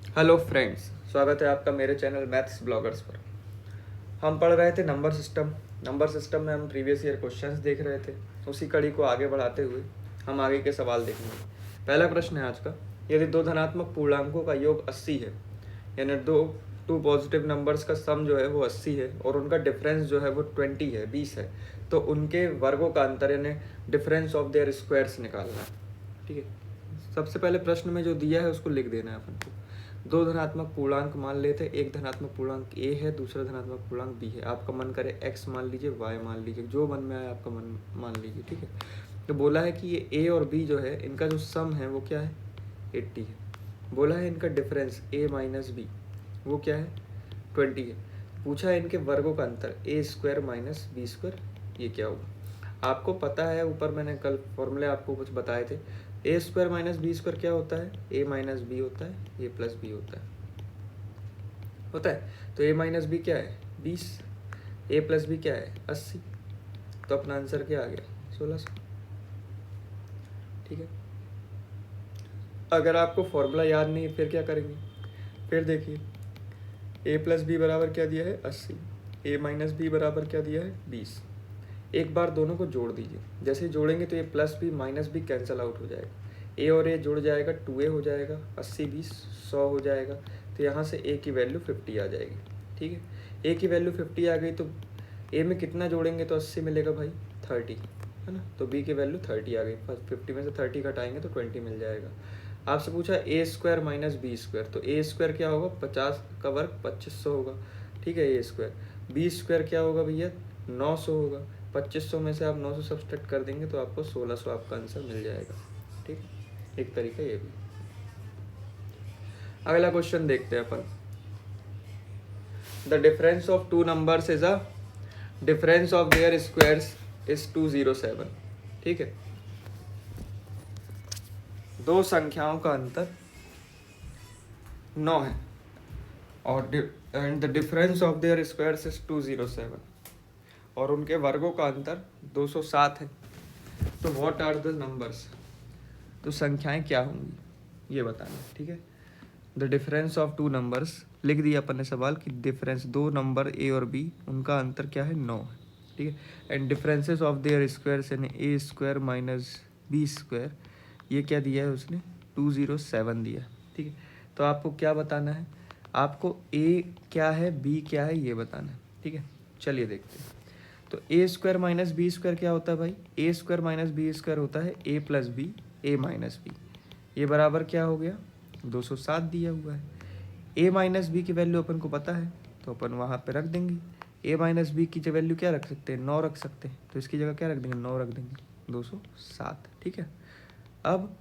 Hello friends, स्वागत है आपका मेरे चैनल मैथ्स ब्लॉगर्स पर। हम पढ़ रहे थे नंबर सिस्टम में हम प्रीवियस ईयर क्वेश्चंस देख रहे थे। उसी कड़ी को आगे बढ़ाते हुए हम आगे के सवाल देखेंगे। पहला प्रश्न है आज का, यदि दो धनात्मक पूर्णांकों का योग 80 है, यानी टू पॉजिटिव नंबर्स का सम जो है वो 80 है और उनका डिफरेंस जो है वो 20 है, 20 है, तो उनके वर्गों का अंतर यानी डिफरेंस ऑफ देयर स्क्वायर्स निकालना है। ठीक है, सबसे पहले प्रश्न में जो दिया है उसको लिख देना है अपन को। दो धनात्मक पूर्णांक मान लेते, एक धनात्मक पूर्णांक a है, दूसरा धनात्मक पूर्णांक b है। आपका मन करे x मान लीजिए, y मान लीजिए, जो मन में आए आपका मन मान लीजिए। ठीक है, तो बोला है कि ये a और b जो है इनका जो सम है वो क्या है, 80 है। बोला है इनका डिफरेंस a माइनस बी वो क्या है, 20 है। पूछा है इनके वर्गों का अंतर a square minus B square, ये क्या होगा। आपको पता है, ऊपर मैंने कल फॉर्मूले आपको कुछ बताए थे। ए स्क्वायर माइनस बी स्क्वायर क्या होता है, ए माइनस बी होता है, ए प्लस बी होता है। तो ए माइनस बी क्या है, 20, ए प्लस बी क्या है, 80। तो अपना आंसर क्या आ गया, 1600। ठीक है, अगर आपको फॉर्मूला याद नहीं है फिर क्या करेंगे, फिर देखिए ए प्लस बी बराबर क्या दिया है, 80, ए माइनस बी बराबर क्या दिया है, 20। एक बार दोनों को जोड़ दीजिए, जैसे ही जोड़ेंगे तो ये plus B minus B cancel out हो जाएगा, ए और ए जुड़ जाएगा, 2a हो जाएगा, 80 20 100 हो जाएगा। तो यहाँ से ए की वैल्यू 50 आ जाएगी। ठीक है, ए की वैल्यू 50 आ गई तो ए में कितना जोड़ेंगे तो 80 मिलेगा भाई, 30 है ना। तो बी की वैल्यू 30 आ गई, 50 में से 30 घटाएंगे तो 20 मिल जाएगा। आपसे पूछा ए स्क्वायर माइनस बी स्क्वायर, तो ए स्क्वायर क्या होगा, 50 का वर्ग 2500 होगा। ठीक है, ए स्क्वायर, बी स्क्वायर क्या होगा भैया, 900 होगा। 2500 में से आप 900 सब्सट्रैक्ट कर देंगे तो आपको 1600 आपका आंसर मिल जाएगा। ठीक, एक तरीका ये भी। अगला क्वेश्चन देखते हैं अपन। The difference of two numbers is a difference of their squares is 207। ठीक है, दो संख्याओं का अंतर 9 है और the difference of their squares is 207 और उनके वर्गों का अंतर 207 है। तो व्हाट आर द नंबर्स, तो संख्याएं क्या होंगी ये बताना। ठीक है, the difference of two numbers लिख दिया अपन ने सवाल कि डिफरेंस दो नंबर ए और बी उनका अंतर क्या है, 9 है। ठीक है, and differences of their squares यानी ए स्क्वायर माइनस बी स्क्वायर, ये क्या दिया है उसने, 207 दिया। ठीक है, तो आपको क्या बताना है, आपको ए क्या है बी क्या है ये बताना है। ठीक है, चलिए देखते हैं। तो ए स्क्वायर माइनस बी स्क्वायर क्या होता है भाई, ए स्क्वायर माइनस बी स्क्वायर होता है ए प्लस बी, ए माइनस बी, ये बराबर क्या हो गया, 207 दिया हुआ है। ए माइनस बी की वैल्यू अपन को पता है तो अपन वहाँ पे रख देंगे। ए माइनस बी की वैल्यू क्या रख सकते हैं, 9 रख सकते हैं, तो इसकी जगह क्या रख देंगे, 9 रख देंगे, 207। ठीक है, अब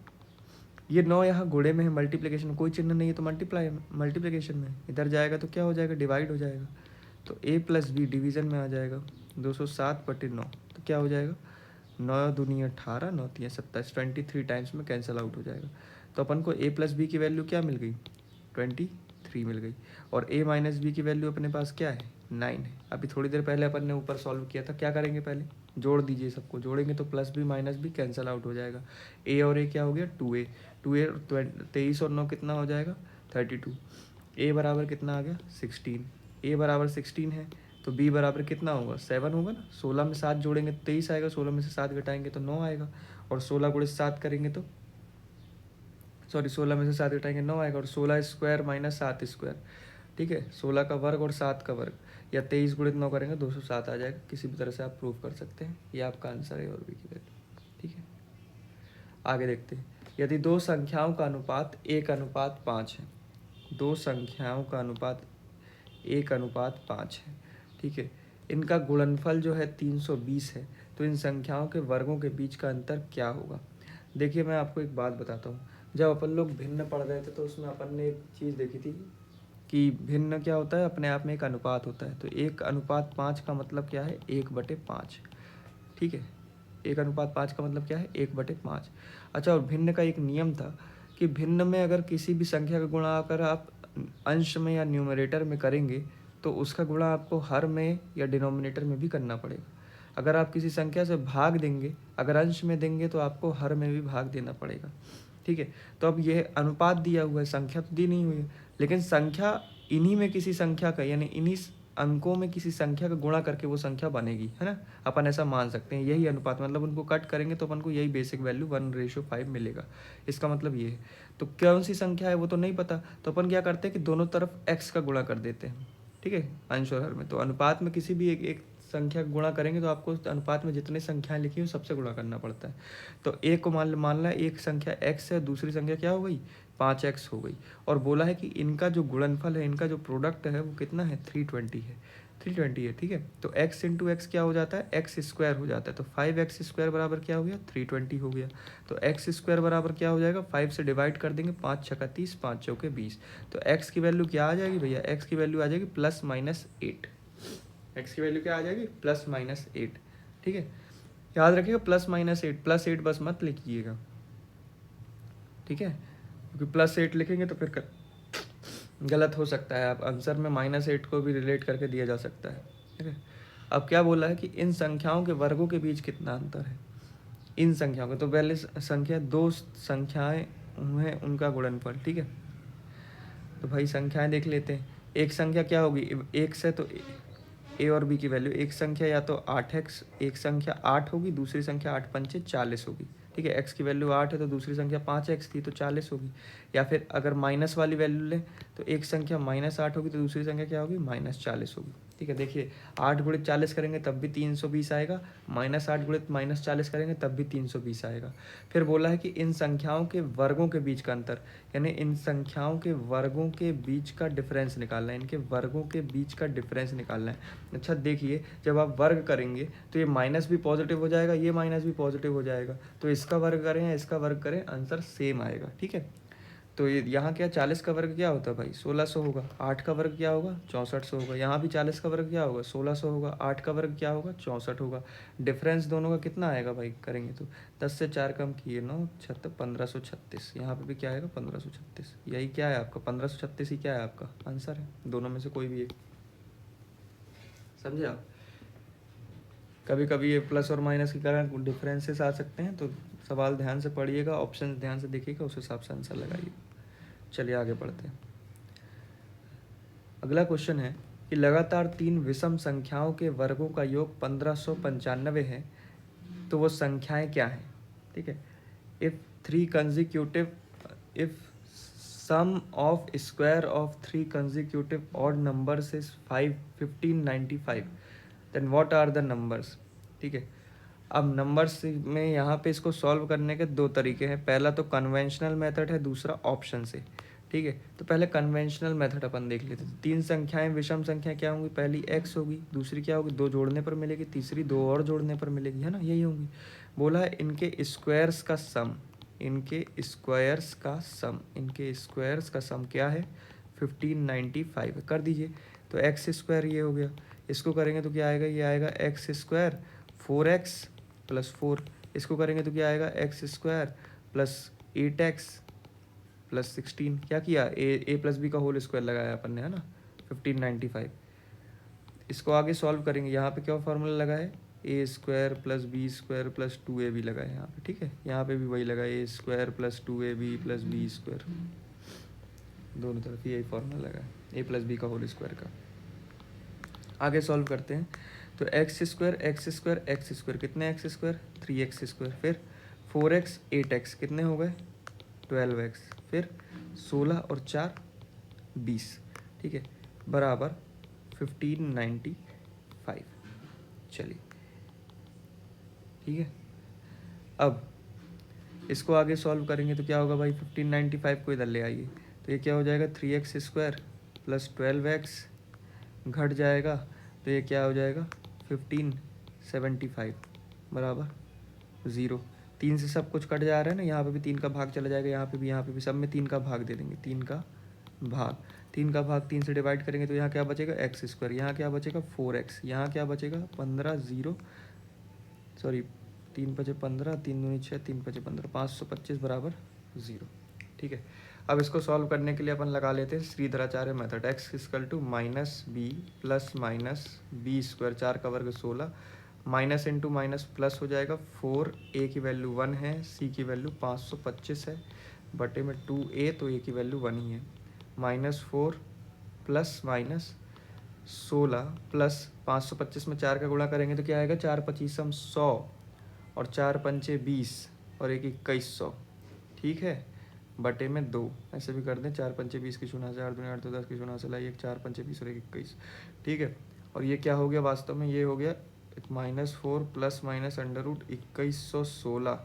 ये 9 यहाँ गुणे में है, मल्टीप्लिकेशन कोई चिन्ह नहीं है तो मल्टीप्लिकेशन में, इधर जाएगा तो क्या हो जाएगा, डिवाइड हो जाएगा। तो ए प्लस बी डिवीजन में आ जाएगा, 207/9, तो क्या हो जाएगा, 9 दूनी 18, 9 3 27, 23 टाइम्स में कैंसिल आउट हो जाएगा। तो अपन को ए प्लस बी की वैल्यू क्या मिल गई, 23 मिल गई। और ए माइनस बी की वैल्यू अपने पास क्या है, 9 है। अभी थोड़ी देर पहले अपन ने ऊपर सॉल्व किया था, क्या करेंगे पहले जोड़ दीजिए, सबको जोड़ेंगे तो plus B minus B cancel out हो जाएगा। ए और ए क्या हो गया, 2a, 23 और 9 कितना हो जाएगा, 32। ए बराबर कितना आ गया, 16। ए बराबर 16 है तो बी बराबर कितना होगा, 7 होगा ना। 16 में 7 जोड़ेंगे तो 23 आएगा, 16 में से 7 घटाएंगे तो 9 आएगा, और 16 गुणे 7 करेंगे तो 16 में से 7 घटाएंगे 9 आएगा, और 16 स्क्वायर माइनस 7 स्क्वायर। ठीक है, 16 का वर्ग और 7 का वर्ग, या 23 गुणित 9 करेंगे 207 आ जाएगा। किसी भी तरह से आप प्रूव कर सकते हैं, ये आपका आंसर है और बी की वैल्यू। ठीक है, आगे देखते हैं। यदि दो संख्याओं का अनुपात 1:5 है, दो संख्याओं का अनुपात 1:5 है। ठीक है, इनका गुणनफल जो है 320 है, तो इन संख्याओं के वर्गों के बीच का अंतर क्या होगा। देखिए मैं आपको एक बात बताता हूँ, जब अपन लोग भिन्न पढ़ रहे थे तो उसमें अपन ने एक चीज़ देखी थी कि भिन्न क्या होता है, अपने आप में एक अनुपात होता है। तो 1:5 का मतलब क्या है, 1/5। ठीक है, 1:5 का मतलब क्या है, 1/5। अच्छा, और भिन्न का एक नियम था कि भिन्न में अगर किसी भी संख्या का गुणा अगर आप अंश में या न्यूमरेटर में करेंगे तो उसका गुणा आपको हर में या डिनोमिनेटर में भी करना पड़ेगा। अगर आप किसी संख्या से भाग देंगे, अगर अंश में देंगे तो आपको हर में भी भाग देना पड़ेगा। ठीक है। तो अब ये अनुपात दिया हुआ है, संख्या तो दी नहीं हुई है, लेकिन संख्या इन्हीं में किसी संख्या का, यानी इन्हीं अंकों में किसी संख्या का गुणा करके वो संख्या बनेगी, है ना। अपन ऐसा मान सकते हैं, यही अनुपात, मतलब उनको कट करेंगे तो अपन को यही बेसिक वैल्यू 1:5 मिलेगा। इसका मतलब ये है। तो कौन सी संख्या है वो तो नहीं पता, तो अपन क्या करते हैं कि दोनों तरफ x का गुणा कर देते हैं, ठीक है, अंश और हर में। तो अनुपात में किसी भी एक संख्या गुणा करेंगे तो आपको अनुपात में जितनी संख्याएं लिखी हैं सबसे गुणा करना पड़ता है। तो एक को मान ला एक संख्या x है, दूसरी संख्या क्या हो गई, 5x हो गई, और बोला है कि इनका जो गुणनफल है, इनका जो प्रोडक्ट है वो कितना है, 320 है, 320 है, ठीक है। तो x इंटू एक्स क्या हो जाता है, एक्स स्क्वायर हो जाता है। तो 5x स्क्वायर बराबर क्या हो गया, 320 हो गया। तो x स्क्वायर बराबर क्या हो जाएगा, 5 से डिवाइड कर देंगे, 5 छक्का 30, 5 चौके 20। तो x की वैल्यू क्या आ जाएगी भैया, x की वैल्यू आ जाएगी +-8। x की वैल्यू क्या आ जाएगी, +-8, ठीक है। याद रखिएगा +-8, +8 बस मत लिखिएगा, ठीक है, क्योंकि +8 लिखेंगे तो फिर गलत हो सकता है। आप आंसर में -8 को भी रिलेट करके दिया जा सकता है, ठीक है। अब क्या बोला है कि इन संख्याओं के वर्गों के बीच कितना अंतर है, इन संख्याओं का। तो पहले संख्या, दो संख्याएं हैं उनका गुणनफल, ठीक है। तो भाई संख्याएं देख लेते हैं। एक संख्या क्या होगी, एक से, तो ए और बी की वैल्यू, एक संख्या या तो 8x, एक संख्या 8 होगी, दूसरी संख्या 8 पंचे 40 होगी, ठीक है। x की वैल्यू 8 है तो दूसरी संख्या 5x थी तो 40 होगी। या फिर अगर माइनस वाली वैल्यू लें तो एक संख्या -8 होगी तो दूसरी संख्या क्या होगी, -40 होगी, ठीक है। देखिए 8 गुणित 40 करेंगे तब भी 320 आएगा, -8 गुणित -40 करेंगे तब भी 320 आएगा। फिर बोला है कि इन संख्याओं के वर्गों के बीच का अंतर, यानी इन संख्याओं के वर्गों के बीच का डिफरेंस निकालना है, इनके वर्गों के बीच का डिफरेंस निकालना है। अच्छा देखिए, जब आप वर्ग करेंगे तो ये माइनस भी पॉजिटिव हो जाएगा, ये माइनस भी पॉजिटिव हो जाएगा, तो इसका वर्ग करें या इसका वर्ग करें आंसर सेम आएगा, ठीक है। तो ये यहाँ क्या, 40 का वर्ग क्या होता है भाई, 1600 होगा। 8 का वर्ग क्या होगा, 6400 होगा। यहाँ भी 40 का वर्ग क्या होगा, 1600 होगा। 8 का वर्ग क्या होगा, 64 होगा। डिफरेंस दोनों का कितना आएगा भाई, करेंगे तो 10 से 4 कम किए 9, 1536। यहाँ पे भी क्या आएगा, 1536। यही क्या है आपका, 1536 ही क्या है आपका आंसर है, दोनों में से कोई भी एक, समझे आप। कभी कभी ये प्लस और माइनस के कारण डिफरेंसेस आ सकते हैं, तो सवाल ध्यान से पढ़िएगा, ऑप्शन ध्यान से देखिएगा, उस हिसाब से आंसर लगाइए। चलिए आगे बढ़ते हैं। अगला क्वेश्चन है कि लगातार 3 विषम संख्याओं के वर्गों का योग 1595 है, तो वो संख्याएं क्या हैं, ठीक है। If sum of square of 3 consecutive odd numbers is 1595, then what are the numbers, ठीक है। अब नंबर्स में यहाँ पे इसको सॉल्व करने के दो तरीके हैं, पहला तो कन्वेंशनल मेथड है, दूसरा ऑप्शन से, ठीक है। तो पहले कन्वेंशनल मेथड अपन देख लेते हैं। 3 संख्याएं विषम संख्या क्या होंगी, पहली x होगी, दूसरी क्या होगी, 2 जोड़ने पर मिलेगी, तीसरी 2 और जोड़ने पर मिलेगी, है ना, यही होंगी। बोला है इनके स्क्वायर्स का सम, इनके स्क्वायर्स का सम, इनके स्क्वायर्स का सम क्या है, 1595 कर दीजिए। तो एक्स स्क्वायर ये हो गया, इसको करेंगे तो क्या आएगा, ये आएगा एक्स स्क्वायर 4x + 4, इसको करेंगे तो क्या आएगा, एक्स स्क्वायर + 8x + 16। क्या किया, ए + बी का होल स्क्वायर लगाया अपन ने, है ना, 1595। इसको आगे सॉल्व करेंगे, यहाँ पे क्या फॉर्मूला लगा है, a² + b² + 2ab लगा है यहाँ पे, ठीक है। यहाँ पे भी वही लगा है, a² + 2ab + b², दोनों तरफ यही फॉर्मूला लगा है, a + b का होल स्क्वायर का। आगे सॉल्व करते हैं। तो x² कितने x², 3x², फिर 4x 8x कितने हो गए, 12x, फिर 16 और 4 20, ठीक है, बराबर 1595। चलिए ठीक है। अब इसको आगे सॉल्व करेंगे तो क्या होगा भाई, 1595 को इधर ले आइए, तो ये क्या हो जाएगा, 3x² + 12x घट जाएगा, तो ये क्या हो जाएगा, 1575 बराबर 0। 3 से सब कुछ कट जा रहा है ना, यहाँ पे भी 3 का भाग चला जाएगा, यहाँ पे भी सब में 3 का भाग दे देंगे, 3 का भाग 3 से डिवाइड करेंगे तो यहाँ क्या बचेगा, x², यहाँ क्या बचेगा 4x, यहाँ क्या बचेगा 3 × 5 = 15, 3 दूनी 6, 3 × 5 = 15, 525 बराबर 0, ठीक है। अब इसको सॉल्व करने के लिए अपन लगा लेते हैं Shridharacharya method, x = -b + -b², 4 का वर्ग 16, माइनस इंटू माइनस प्लस हो जाएगा, 4, a की वैल्यू 1 है, c की वैल्यू 525 है, बटे में 2a, तो a की वैल्यू 1 ही है। -4 प्लस -16 प्लस 525 में 4 का गुणा करेंगे तो क्या आएगा, 4 पच्चीसम 100 और 4 पंचे 20 और 1 2100, ठीक है, बटे में 2। ऐसे भी कर दें, 4 पंचे 20 की 0, 4 दूनी 8 तो 10 की 0 से लाई 1, 4 पंचे 20 और 1 21, ठीक है। और ये क्या हो गया वास्तव में, ये हो गया -4 प्लस -√2116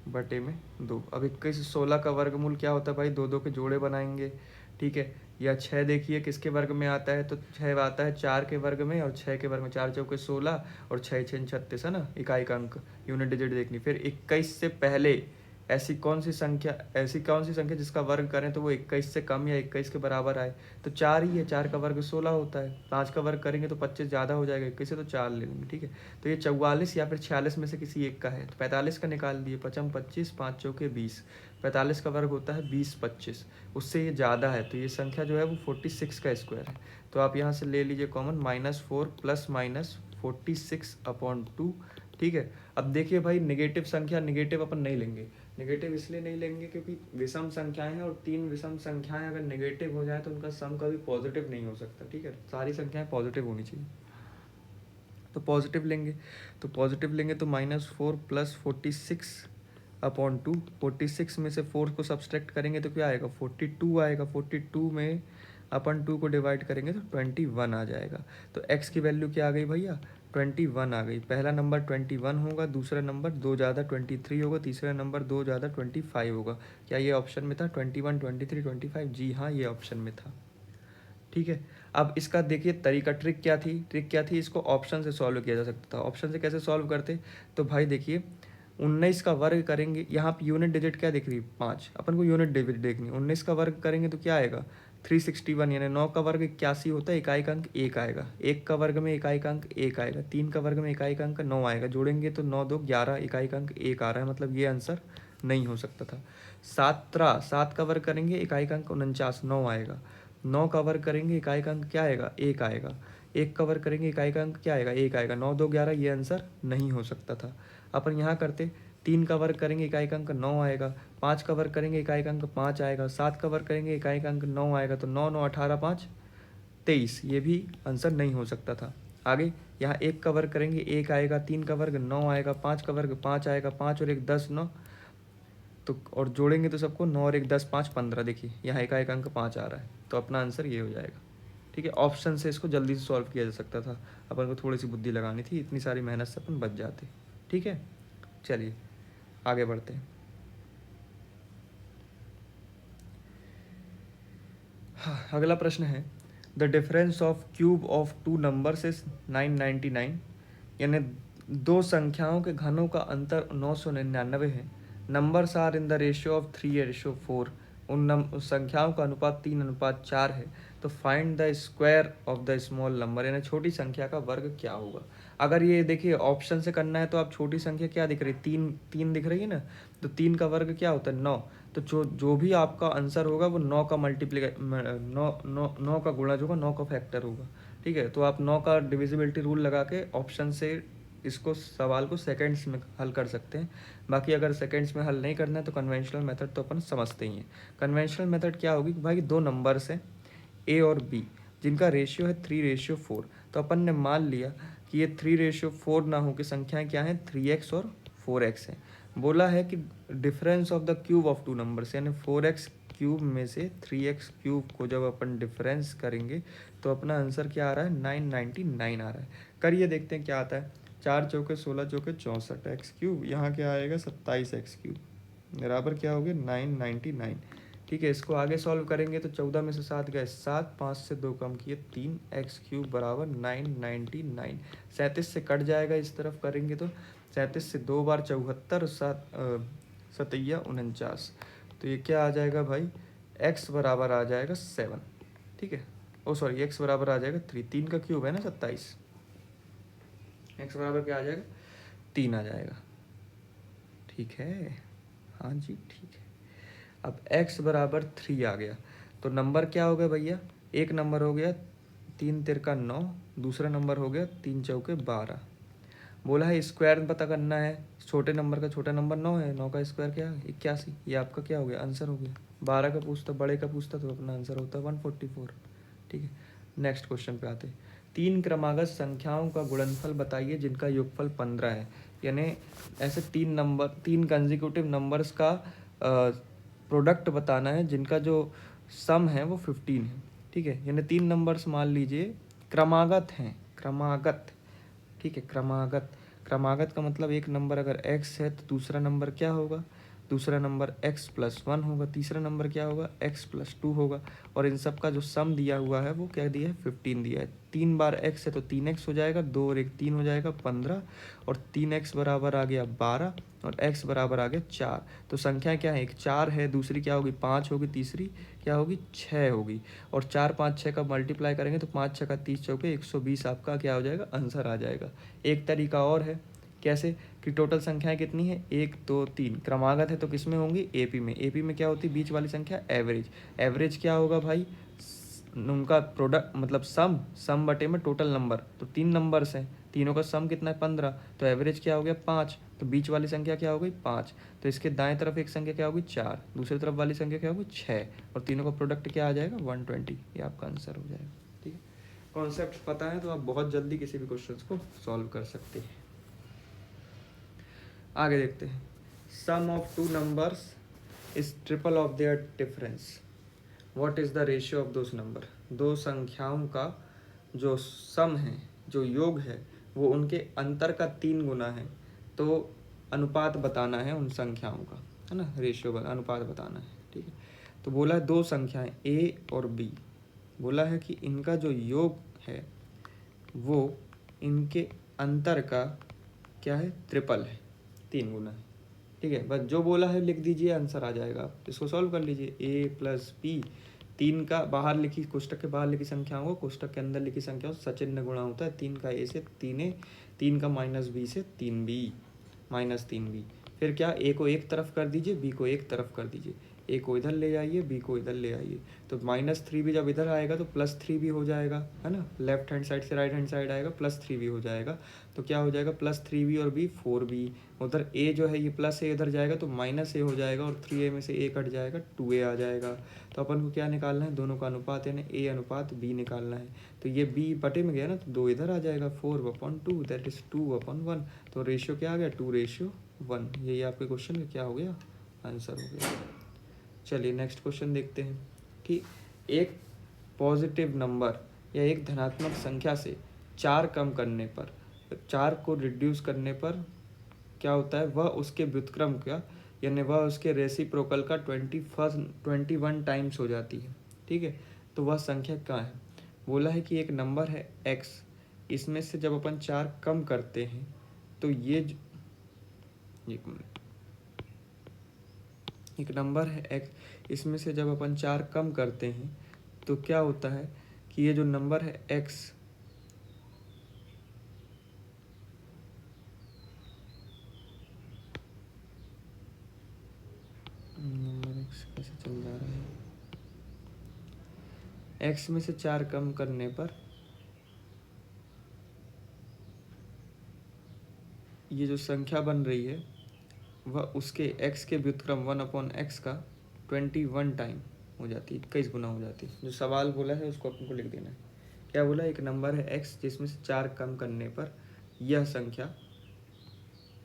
बटे में 2। अब 2116 का वर्गमूल क्या होता है भाई, 2 2 के जोड़े बनाएंगे, ठीक है। या 6 देखिए किसके वर्ग में आता है, तो 6 आता है 4 के वर्ग में, और 6 के वर्ग में 4 चौके 16 और 6 6 36 है ना, इकाई का अंक, यूनिट डिजिट देखनी। फिर 21 से पहले ऐसी कौन सी संख्या जिसका वर्ग करें तो वो 21 से कम या 21 के बराबर आए, तो 4 ही है, 4 का वर्ग 16 होता है। 5 का वर्ग करेंगे तो 25 ज़्यादा हो जाएगा, 21 से तो 4 ले लेंगे, ठीक है। तो ये 44 या फिर 46 में से किसी एक का है, तो 45 का निकाल दिए, 5 25, 5 चौके 20, 45 का वर्ग होता है 20 25, उससे ये ज़्यादा है, तो ये संख्या जो है वो 46 का स्क्वायर है। तो आप यहाँ से ले लीजिए कॉमन, -4 प्लस -46/2, ठीक है। अब देखिए भाई, नेगेटिव संख्या, नेगेटिव अपन नहीं लेंगे, नेगेटिव इसलिए नहीं लेंगे क्योंकि विषम संख्याएं हैं, और 3 विषम संख्याएं अगर नेगेटिव हो जाए तो उनका सम कभी पॉजिटिव नहीं हो सकता, ठीक है। सारी संख्याएं पॉजिटिव होनी चाहिए, तो पॉजिटिव लेंगे, तो -4 प्लस 46/2, 46 में से 4 को सब्सट्रैक्ट करेंगे तो क्या आएगा, 42 आएगा। 42 में अपन 2 को डिवाइड करेंगे तो 21 आ जाएगा। तो x की वैल्यू क्या आ गई भैया, 21 आ गई। पहला नंबर 21 होगा, दूसरा नंबर 2 ज़्यादा 23 होगा, तीसरा नंबर 2 ज़्यादा 25 होगा। क्या ये ऑप्शन में था 21 23 25? जी हाँ, ये ऑप्शन में था, ठीक है। अब इसका देखिए तरीका, ट्रिक क्या थी, इसको ऑप्शन से सॉल्व किया जा सकता था। ऑप्शन से कैसे सॉल्व करते, तो भाई देखिए 19 का वर्ग करेंगे, यहाँ पे यूनिट डिजिट क्या दिख रही है, 5, अपन को यूनिट डिजिट देखनी है। 19 का वर्ग करेंगे तो क्या आएगा, 361, यानी 9 का वर्ग 81 होता है, इकाई का अंक 1 आएगा। 1 का वर्ग में इकाई का अंक 1 आएगा, 3 का वर्ग में इकाई का अंक 9 आएगा, जोड़ेंगे तो 9 2 11, इकाई का अंक 1 आ रहा है, मतलब ये आंसर नहीं हो सकता था। 7 का वर्ग करेंगे, इकाई का अंक 49, 9 आएगा। 9 का वर्ग करेंगे, इकाई का अंक क्या आएगा, 1 आएगा। 1 का वर्ग करेंगे, इकाई का अंक क्या आएगा, 1 आएगा। 9 2 11, ये आंसर नहीं हो सकता था। अपन यहाँ करते, 3 का वर्ग करेंगे, इकाई का अंक 9 आएगा। 5 का वर्ग करेंगे, इकाई का अंक 5 आएगा। 7 का वर्ग करेंगे, इकाई का अंक 9 आएगा। तो 9 9 18 5 23, ये भी आंसर नहीं हो सकता था। आगे यहाँ 1 का वर्ग करेंगे, 1 आएगा। 3 का वर्ग 9 आएगा। 5 का वर्ग 5 आएगा। 5 और 1 10, 9, तो और जोड़ेंगे तो सबको, 9 और 1 10, 5 15, देखिए यहाँ इकाई का अंक 5 आ रहा है, तो अपना आंसर ये हो जाएगा, ठीक है। ऑप्शन से इसको जल्दी से सॉल्व किया जा सकता था, अपन को थोड़ी सी बुद्धि लगानी थी, इतनी सारी मेहनत से अपन बच जाते, ठीक है। चलिए आगे बढ़ते हैं। हाँ, अगला प्रश्न है, the difference of cube of 2 numbers is 999, यानी 2 संख्याओं के घनों का अंतर 999 है। Numbers are in the ratio of 3:4, उन संख्याओं का अनुपात 3:4 है। तो find the square of the small number, यानी छोटी संख्या का वर्ग क्या होगा। अगर ये देखिए ऑप्शन से करना है तो आप छोटी संख्या क्या दिख रही है, 3 दिख रही है ना, तो 3 का वर्ग क्या होता है, 9। तो जो भी आपका आंसर होगा वो 9 का मल्टीप्लीके 9 का गुणा जो होगा, 9 का फैक्टर होगा, ठीक है। तो आप 9 का डिविजिबिलिटी रूल लगा के ऑप्शन से इसको सवाल को सेकंड्स में हल कर सकते हैं। बाकी अगर सेकंड्स में हल नहीं करना है तो कन्वेंशनल मेथड तो अपन समझते ही हैं। कन्वेंशनल मेथड क्या होगी कि भाई 2 नंबर्स हैं ए और बी, जिनका रेशियो है 3:4। तो अपन ने मान लिया कि ये 3:4 ना हो कि संख्याएं क्या हैं, 3x और 4x हैं। बोला है कि difference of the cube of 2 numbers, यानी 4x क्यूब में से 3x क्यूब को जब अपन डिफरेंस करेंगे तो अपना आंसर क्या आ रहा है, 999 आ रहा है। करिए देखते हैं क्या आता है। 4 चौके 16 चौके 64, एक्स क्यूब यहाँ क्या आएगा, 27x क्यूब बराबर क्या हो गया, 999, ठीक है। इसको आगे सॉल्व करेंगे तो 14 में से 7 गए 7, 5 से 2 कम किए 3, एक्स क्यूब बराबर 999। 37 से कट जाएगा, इस तरफ करेंगे तो 37 से 2 बार 74, 7 सतैया 49, तो ये क्या आ जाएगा भाई, x बराबर आ जाएगा 7, ठीक है। ओ सॉरी, x बराबर आ जाएगा 3, 3 का क्यूब है ना 27, x बराबर क्या आ जाएगा, 3 आ जाएगा, ठीक है। हाँ जी ठीक है। अब x बराबर 3 आ गया तो नंबर क्या हो गया भैया, एक नंबर हो गया 3 तिरका 9, दूसरा नंबर हो गया 3 चौके 12, बोला है स्क्वायर पता करना है, छोटे नंबर का छोटा नंबर 9 है, 9 का स्क्वायर क्या है 81, ये आपका क्या हो गया आंसर हो गया। 12 का पूछता, बड़े का पूछता तो अपना आंसर होता 144। ठीक है, नेक्स्ट क्वेश्चन पे आते हैं। 3 क्रमागत संख्याओं का गुणनफल बताइए जिनका योगफल 15 है। यानी ऐसे 3 कंसेक्यूटिव नंबर्स का प्रोडक्ट बताना है जिनका जो सम है वो 15 है। ठीक है, यानी 3 नंबर्स मान लीजिए क्रमागत हैं, क्रमागत। ठीक है, क्रमागत। क्रमागत का मतलब एक नंबर अगर x है तो दूसरा नंबर क्या होगा, दूसरा नंबर x+1 होगा, तीसरा नंबर क्या होगा x+2 होगा, और इन सब का जो सम दिया हुआ है वो क्या दिया है 15 दिया है। 3 बार x है तो 3x हो जाएगा, 2 और 1 3 हो जाएगा 15, और 3x बराबर आ गया 12, और x बराबर आ गया 4। तो संख्या क्या है, एक 4 है, दूसरी क्या होगी 5 होगी, तीसरी क्या होगी 6 होगी, और 4 5 6 का मल्टीप्लाई करेंगे तो 5 6 का 30 चौके 120 आपका क्या हो जाएगा आंसर आ जाएगा। एक तरीका और है, कैसे कि टोटल संख्याएं कितनी है 1 2 3, क्रमागत है तो किस में होंगी एपी में। एपी में क्या होती है बीच वाली संख्या एवरेज। एवरेज क्या होगा भाई, उनका प्रोडक्ट मतलब सम बटे में टोटल नंबर, तो 3 नंबर्स हैं, तीनों का सम कितना है 15, तो एवरेज क्या हो गया 5, तो बीच वाली संख्या क्या हो गई 5, तो इसके दाएं तरफ एक संख्या क्या होगी 4, दूसरी तरफ वाली संख्या क्या होगी 6, और तीनों का प्रोडक्ट क्या आ जाएगा 120, ये आपका आंसर हो जाएगा। ठीक है, कॉन्सेप्ट पता है तो आप बहुत जल्दी किसी भी क्वेश्चन को सॉल्व कर सकते हैं। आगे देखते हैं, sum of two numbers is triple of their difference, what is the ratio of those number. दो संख्याओं का जो सम है, जो योग है, वो उनके अंतर का 3 गुना है, तो अनुपात बताना है उन संख्याओं का, है ना, रेशियो अनुपात बताना है। ठीक है, तो बोला है दो संख्याएं a और b, बोला है कि इनका जो योग है वो इनके अंतर का क्या है ट्रिपल है, 3 गुना है। ठीक है, बस जो बोला है लिख दीजिए, आंसर आ जाएगा। इसको सॉल्व कर लीजिए, a+b, 3 का बाहर लिखी कोष्टक के बाहर लिखी संख्याओं को कोष्टक के अंदर लिखी संख्याओं से सचिन्न गुणा होता है। 3 का a से 3a, 3 का -b से 3b, -3b। फिर क्या, a को एक तरफ कर दीजिए, b को एक तरफ कर दीजिए, a को इधर ले जाइए, b को इधर ले आइए, तो -3 भी जब इधर आएगा तो +3 भी हो जाएगा, है ना, लेफ्ट हैंड साइड से राइट हैंड साइड आएगा +3 भी हो जाएगा, तो क्या हो जाएगा +3b और b 4b। उधर a जो है ये प्लस a इधर जाएगा तो -a हो जाएगा, और 3a में से a कट जाएगा 2a आ जाएगा। तो अपन को क्या निकालना है, दोनों का अनुपात यानी a अनुपात b निकालना है। तो ये b बटे में गया ना तो 2 इधर आ जाएगा, 4/2 दैट इज 2/1, तो रेशियो क्या आ गया 2:1। यही आपके क्वेश्चन का क्या हो गया आंसर हो गया। चलिए नेक्स्ट क्वेश्चन देखते हैं कि एक पॉजिटिव नंबर या एक धनात्मक संख्या से 4 कम करने पर, 4 को रिड्यूस करने पर क्या होता है, वह उसके व्युत्क्रम का यानी वह उसके रेसिप्रोकल का 21 टाइम्स हो जाती है। ठीक है, तो वह संख्या क्या है। बोला है कि एक नंबर है x, इसमें से जब अपन 4 कम करते हैं तो एक नंबर है x, इसमें से जब अपन 4 कम करते हैं तो क्या होता है कि ये जो नंबर है x, नंबर x कैसे चल जा रहा है, x में से 4 कम करने पर ये जो संख्या बन रही है वह उसके x के व्युत्क्रम 1/x का 21 टाइम हो जाती है, 21 गुना हो जाती है। जो सवाल बोला है उसको अपन को लिख देना है। क्या बोला, एक नंबर है x जिसमें से 4 कम करने पर यह संख्या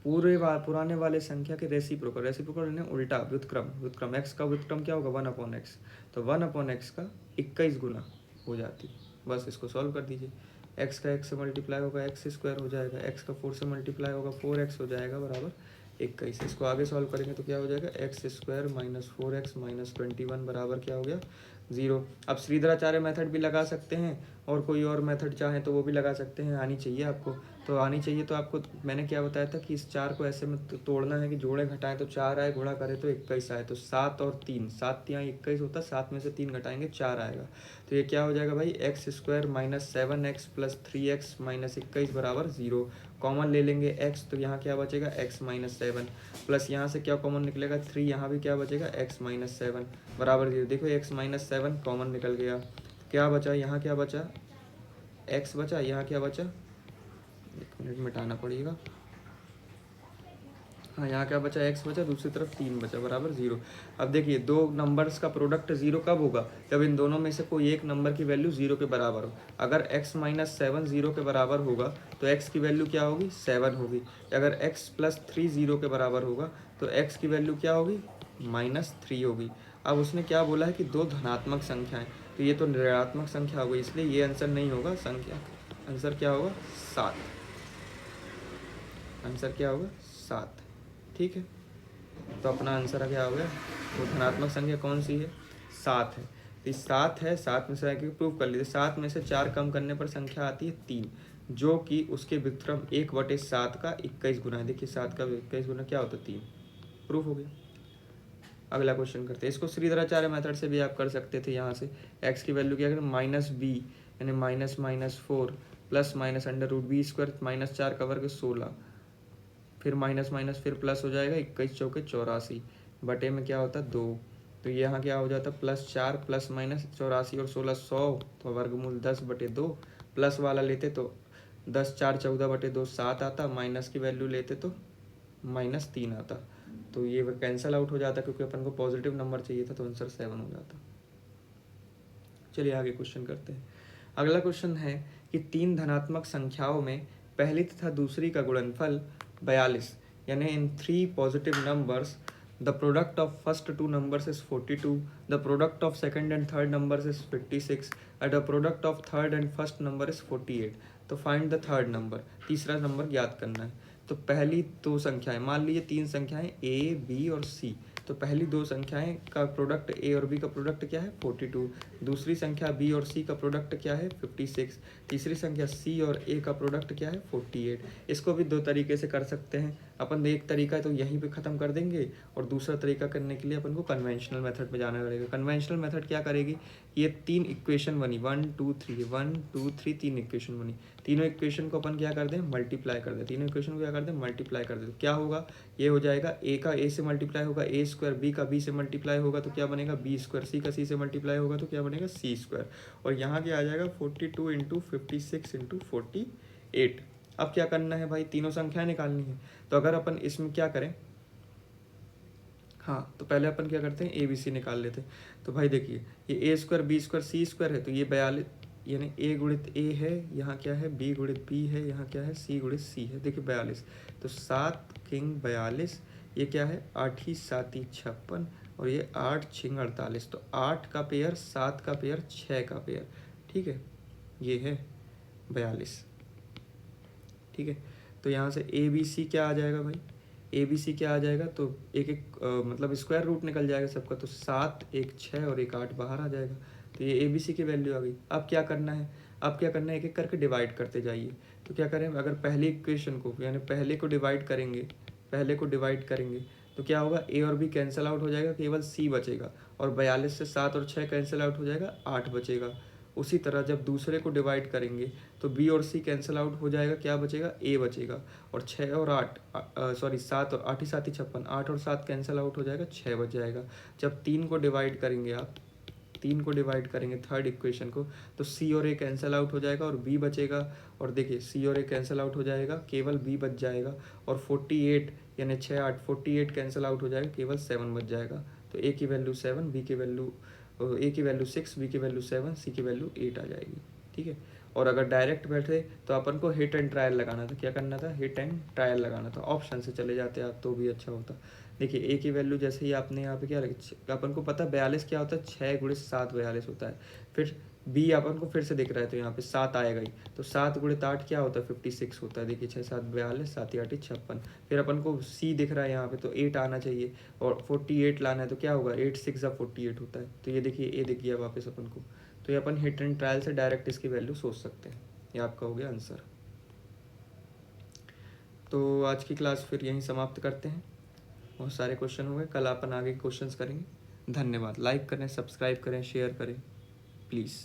पुराने वाले संख्या के रेसिप्रोकल यानी उल्टा व्युत्क्रम x का व्युत्क्रम क्या होगा 1/x, तो 1/x का 21 गुना हो जाती है। बस इसको सॉल्व कर दीजिए, x का x से मल्टीप्लाई होगा x² हो जाएगा, x का 4 से मल्टीप्लाई होगा 4x हो जाएगा बराबर 21। इसको आगे सॉल्व करेंगे तो क्या हो जाएगा x² - 4x - 21 बराबर क्या हो गया 0। अब श्रीधराचार्य मेथड भी लगा सकते हैं और कोई और मेथड चाहें तो वो भी लगा सकते हैं, आनी चाहिए आपको। तो आनी चाहिए तो आपको मैंने क्या बताया था कि इस 4 को ऐसे में तोड़ना है कि जोड़े घटाएं तो 4 आए, गुणा करें तो 21 आए, तो 7 और 3, 7 यहाँ 21 होता है, 7 में से 3 घटाएंगे 4 आएगा। तो ये क्या हो जाएगा भाई x² - 7x + 3x - 21 बराबर 0। कॉमन ले लेंगे x, तो यहाँ क्या बचेगा x - 7 प्लस यहाँ से क्या कॉमन निकलेगा 3, यहाँ भी क्या बचेगा x - 7 बराबर 0। देखो x - 7 कॉमन निकल गया, क्या बचा यहाँ, क्या बचा x बचा, यहाँ क्या बचा 1 मिनट मिटाना पड़ेगा। हाँ, यहाँ क्या बचा, x बचा, दूसरी तरफ 3 बचा, बराबर 0। अब देखिए, दो नंबर्स का प्रोडक्ट 0 कब होगा, जब इन दोनों में से कोई एक नंबर की वैल्यू 0 के बराबर हो। अगर x - 7 0 के बराबर होगा तो x की वैल्यू क्या होगी, 7 होगी। अगर x + 3 0 के बराबर होगा तो x की वैल्यू क्या होगी, -3 होगी। अब उसने क्या बोला है कि दो धनात्मक संख्याएं, तो ये तो ऋणात्मक संख्या हो गई, इसलिए ये आंसर नहीं होगा। संख्या आंसर क्या होगा, 7। आंसर क्या होगा, 7। ठीक है, तो अपना आंसर क्या हो गया, वो धनात्मक संख्या कौन सी है, 7 है। तो 7 है, 7 में से प्रूव कर लीजिए। 7 में से 4 कम करने पर संख्या आती है 3, जो कि उसके व्युत्क्रम 1/7 का 21 गुना है। देखिए 7 का 21 गुना क्या होता है, 3। प्रूफ हो गया। अगला क्वेश्चन करते हैं। इसको श्रीधराचार्य मेथड से भी आप कर सकते थे। यहाँ से x की वैल्यू क्या करें, -b यानी -4 + √b², -4 का वर्ग 16, फिर माइनस माइनस फिर प्लस हो जाएगा, 21 चौके 84, बटे में क्या होता है 2। तो यहाँ क्या हो जाता है, +4 + -84 और 16 100, तो वर्गमूल 10/2। प्लस वाला लेते तो 10 4 14/2 7 आता, माइनस की वैल्यू लेते तो -3 आता। तो ये कैंसिल आउट हो जाता क्योंकि अपन को पॉजिटिव नंबर चाहिए था, तो आंसर 7 हो जाता। चलिए आगे क्वेश्चन करते हैं। अगला क्वेश्चन है कि 3 धनात्मक संख्याओं में पहली तथा दूसरी का गुणनफल 42, यानी इन 3 positive numbers the product of first 2 numbers is 42, the product of second and third numbers is 56 and the product of third and first number is 48। तो फाइंड द थर्ड नंबर, तीसरा नंबर ज्ञात करना है। तो पहली दो संख्याएं, मान लीजिए 3 संख्याएं a, b और c। तो पहली दो संख्याएं का प्रोडक्ट a और b का प्रोडक्ट क्या है, 42। दूसरी संख्या b और c का प्रोडक्ट क्या है, 56। तीसरी संख्या c और a का प्रोडक्ट क्या है, 48। इसको भी दो तरीके से कर सकते हैं अपन। एक तरीका तो यहीं पे ख़त्म कर देंगे, और दूसरा तरीका करने के लिए अपन को कन्वेंशनल मेथड पे जाना पड़ेगा। कन्वेंशनल मेथड क्या करेगी, ये 3 इक्वेशन बनी, 1 2 3, 1 2 3, 3 इक्वेशन बनी। तीनों इक्वेशन को अपन क्या कर दें, मल्टीप्लाई कर दें। तीनों इक्वेशन को क्या कर दें, मल्टीप्लाई कर दें। तो क्या होगा, ये हो जाएगा a का a से मल्टीप्लाई होगा a², b का b से मल्टीप्लाई होगा तो क्या बनेगा b², c का c से मल्टीप्लाई होगा तो क्या बनेगा c²। और यहाँ क्या आ जाएगा 42 × 56 × 48। अब क्या करना है भाई, तीनों संख्याएं निकालनी है। तो अगर अपन इसमें क्या करें, हाँ तो पहले अपन क्या करते हैं, ए बी सी निकाल लेते हैं। तो भाई देखिए, ये a² b² c² है, तो ये 42 यानी a × a है, यहाँ क्या है b × b है, यहाँ क्या है c × c है। देखिए 42, तो 7 किंग 42, ये क्या है 8 ही 7 ही 56, और ये 8 6 48। तो 8 का पेयर, 7 का पेयर, 6 का पेयर, ठीक है, ये है 42। ठीक है, तो यहाँ से ए बी सी क्या आ जाएगा भाई, ए बी सी क्या आ जाएगा, तो एक एक मतलब स्क्वायर रूट निकल जाएगा सबका। तो 7 1 6 और 1 8 बाहर आ जाएगा। तो ये ए बी सी की वैल्यू आ गई। अब क्या करना है, अब क्या करना है, एक एक करके डिवाइड करते जाइए। तो क्या करें, अगर पहली इक्वेशन को यानी पहले को डिवाइड करेंगे, पहले को डिवाइड करेंगे तो क्या होगा, ए और बी कैंसिल आउट हो जाएगा, केवल सी बचेगा। और 42 से 7 और 6 कैंसिल आउट हो जाएगा, 8 बचेगा। उसी तरह जब दूसरे को डिवाइड करेंगे तो बी और सी कैंसिल आउट हो जाएगा, क्या बचेगा, ए बचेगा। और 6 और 8 सॉरी 7 और 8 ही 7 ही 56, 8 और 7 कैंसिल आउट हो जाएगा, 6 बच जाएगा। जब 3 को डिवाइड करेंगे आप, 3 को डिवाइड करेंगे थर्ड इक्वेशन को, तो सी और ए कैंसिल आउट हो जाएगा और बी बचेगा। और देखिए सी और ए कैंसिल आउट हो जाएगा, केवल बी बच जाएगा। और 48 यानी 6 8 48 कैंसिल आउट हो जाएगा, केवल 7 बच जाएगा। तो ए की वैल्यू 7, बी की वैल्यू ए की वैल्यू 6, बी की वैल्यू 7, सी की वैल्यू 8 आ जाएगी। ठीक है, और अगर डायरेक्ट बैठे तो अपन को हिट एंड ट्रायल लगाना था। क्या करना था, हिट एंड ट्रायल लगाना था। ऑप्शन से चले जाते आप तो भी अच्छा होता। देखिए ए की वैल्यू जैसे ही आपने यहाँ पे क्या रखी, अपन को पता 42 क्या होता है, 6 × 7 42 होता है। फिर बी अपन को फिर से दिख रहा है तो यहाँ पे 7 आएगा ही, तो 7 × 8 क्या होता है, 56 होता है। देखिए 6 7 42, 7 8 56। फिर अपन को सी दिख रहा है यहाँ पे, तो 8 आना चाहिए और 48 लाना है, तो क्या होगा 8 6 48 होता है। तो ये देखिए ए दिख गया वापस अपन को। तो ये अपन हिट एंड ट्रायल से डायरेक्ट इसकी वैल्यू सोच सकते हैं। ये आपका हो गया आंसर। तो आज की क्लास फिर यहीं समाप्त करते हैं। बहुत सारे क्वेश्चन हो गए, कल अपन आगे क्वेश्चंस करेंगे। धन्यवाद। लाइक करें, सब्सक्राइब करें, शेयर करें प्लीज़।